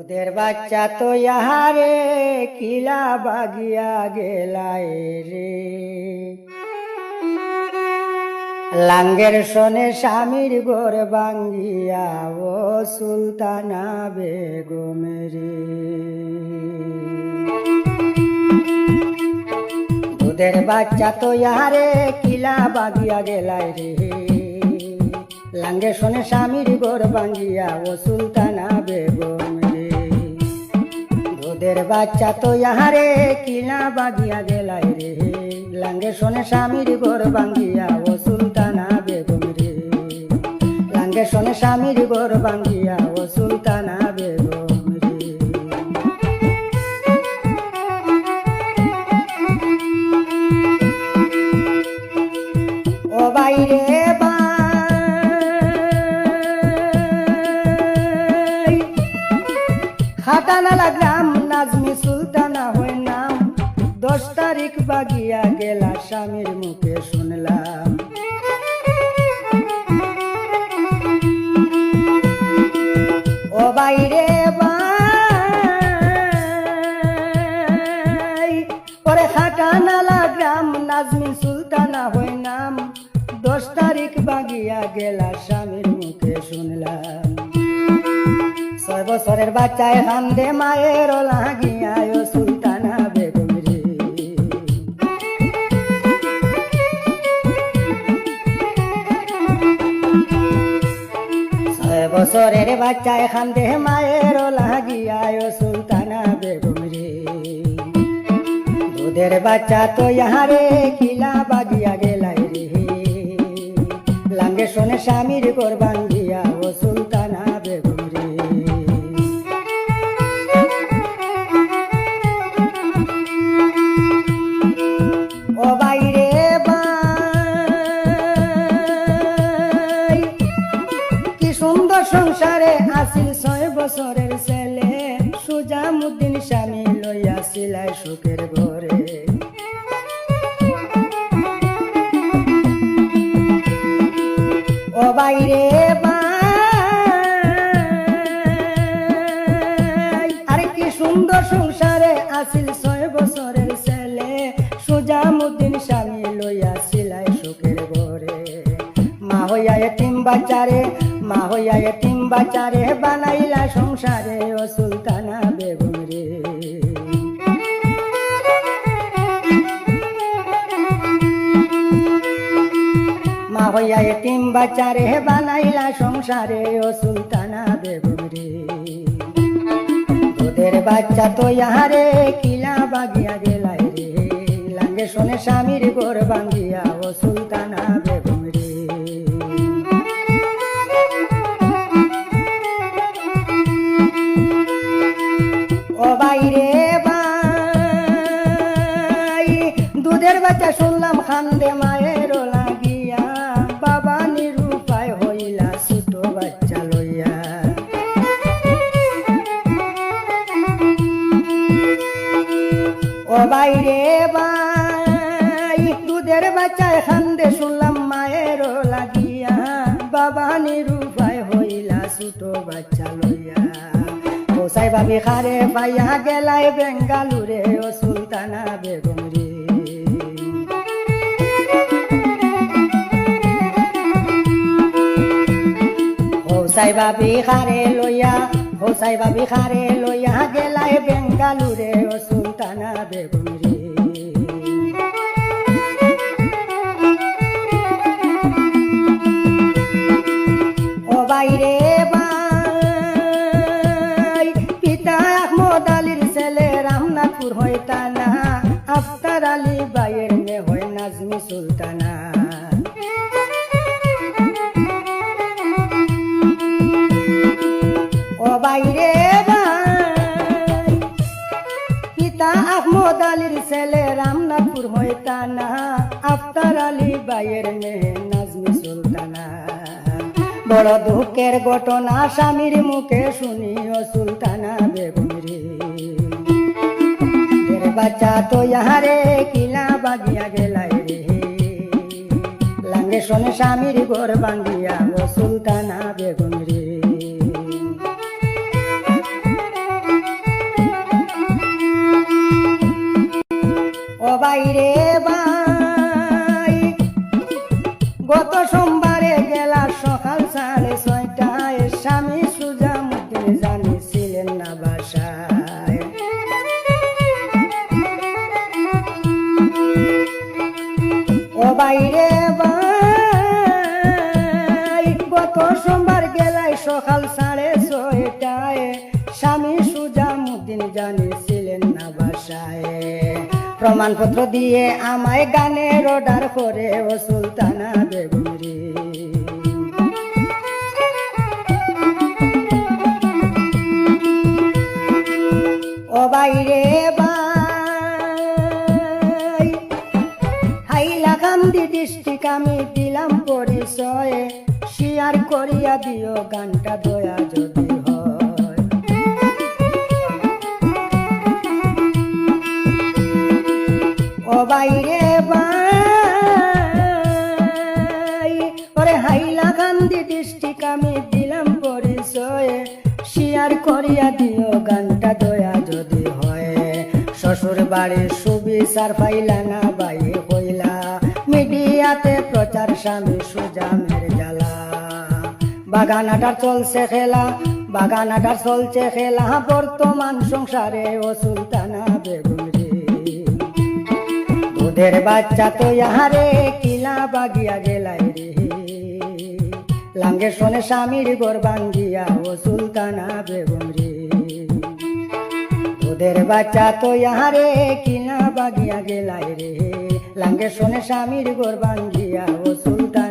ওদের বাচ্চা তো ইহারে কিলা বাগিয়া গেলায় রে, লাঙ্গের শোনে স্বামীর গোর বাঙ্গিয়া ও সুলতানা বেগমের। ওদের বাচ্চা তো ইহারে কিলা বাগিয়া গেলায় রে, লাঙ্গে শোনে স্বামীর গোর বাঙ্গিয়া ও সুলতানা বেগম রে। ওদের বাচ্চা তো ইহারে কিলা বাগিয়া গেলায় রে, লাঙ্গে শোনে স্বামীর গোর বাঙ্গিয়া ও সুলতানা বেগম রে। লাঙ্গে শোনে স্বামীর গোর বাঙ্গিয়া ও সুলতানা বেগম রে। ও বাইরে খাটানালা গ্রাম নাজমি সুলতানা হয় নাম, 10 তারিখ বাগিয়া গেলা স্বামীর মুখে শুনলাম। ও বাইরে বাই পরে খাটানালা গ্রাম নাজমি সুলতানা হয় নাম, 10 তারিখ বাগিয়া গেলা স্বামীর মুখে শুনলাম। 6 বছরের বাচ্চায় হান্দে মায়ের লাগিয়া ও সুলতানা বেগম রে। 6 বছরের বাচ্চায় হান্দে মায়ের লাগিয়া ও সুলতানা বেগম রে। দুধের বাচ্চা তো ইহারে কিলা বাগিয়া গেলাই রে, লাঙ্গে শোনে স্বামীর গোর বাঙ্গিয়া ও সুলতানা বেগম রে। ও বাইরে বাই কি সুন্দর সংসারে আসিল 6 বছরের ছেলে, সুজামুদ্দিন স্বামী লইয়া ছিলাই সুখের ঘরে। ও বাইরে বাই আরে কি সুন্দর সংসারে আসিল 6 বছরের ছেলে, সুজামুদ্দিন স্বামী লইয়া ছিলাই সুখের ঘরে। মা হইয়া এতিম বাচ্চারে, মা হইয়া এতিম বাচ্চারে বানাইলা সংসারে ও সুলতানা বেগম রে। মা হইয়া এতিম বাচ্চারে বানাইলা সংসারে ও সুলতানা বেগম রে। ওদের বাচ্চা তো ইহারে কিলা বাগিয়া গেলাই রে, লাঙ্গে শোনে স্বামীর গোর বাঙ্গিয়া ও সুলতানা বেগম রে। ও বাইরে বাই দুধের বাচ্চা শুনলাম খান্দে মায়ের লাগিয়া, বাবা নিরুপায় হইলা ছোট বাচ্চা লইয়া। ও বাইরে বাই দুধের বাচ্চায় খান্দে শুনলাম মায়ের লাগিয়া, বাবা নিরুপায় হইলা ছোট বাচ্চা লইয়া। ওসাই ভাবি খারে পাইয়া গেলাই বেঙ্গালুরে ও সুলতানা বেগম রে। হোসাই ভাবি খারে লইয়া, হোসাই ভাবি খারে লইয়া গেলাই বেঙ্গালুরে ও সুলতানা বেগম রে। ও বাইরে বাই পিতা আহমদ আলীর ছেলে রামনাথপুর হইতানা, আফতার আলী বাইয়ের মেয়ে হয় নাজমি সুলতানা। ও বাইরে ভাই পিতা আহমদ আলীর ছেলে রামনাথপুর হইতানা, আফতার আলী বাইয়ের মেয়ে নাজমি সুলতানা। বড় দুঃখের ঘটনা স্বামীর মুখে শুনি ও সুলতানা বেগম রে। বাচ্চা তো ইহারে কিলা বাগিয়া গেলাই রে, লাঙ্গে শোনে স্বামীর গোর বাঙ্গিয়া ও সুলতানা বেগম রে। বাইরে ভাই গত সোমবারে গেলা সকাল 6:30টায় স্বামী সুজামুদ্দিন জানিছিলেন না বাসায়। ও বাইরে ভাই গত সোমবার গেলায় সকাল 6:30টায় স্বামী সুজামুদ্দিন জানিছিলেন না বাসায়। প্রমাণপত্র দিয়ে আমায় গানের অর্ডার করে ও সুলতানা বেগম রে। ও বাইরে ভাই হাইলাকান্দি ডিস্ট্রিক্ট আমি দিলাম পরিচয়, শেয়ার করিয়া দিও গানটা দয়া যদি হয়। ও বাইরে ভাই ওরে হাইলাকান্দি ডিস্ট্রিক্ট আমি দিলাম পরিচয়, শেয়ার করিয়া দিও গানটা দয়া যদি হয়। শ্বশুর বাড়ির সুবিচার পাইলা না বাই হইলা, মিডিয়াতে প্রচার স্বামী সুজামের জ্বালা। বাগানাটার চলছে খেলা, বাগানাটার চলছে খেলা বর্তমান সংসারে ও সুলতানা বেগম রে। দুধের বাচ্চা তো ইহারে কিলা বাগিয়া গেলাই রে, লাঙ্গে শোনে স্বামীর ঘর ভাঙ্গিয়া ও সুলতানা বেগম রে। দুধের বাচ্চা তো ইহারে কিলা বাগিয়া গেলাই রে, লাঙ্গে শোনে স্বামীর ঘর ভাঙ্গিয়া ও সুলতানা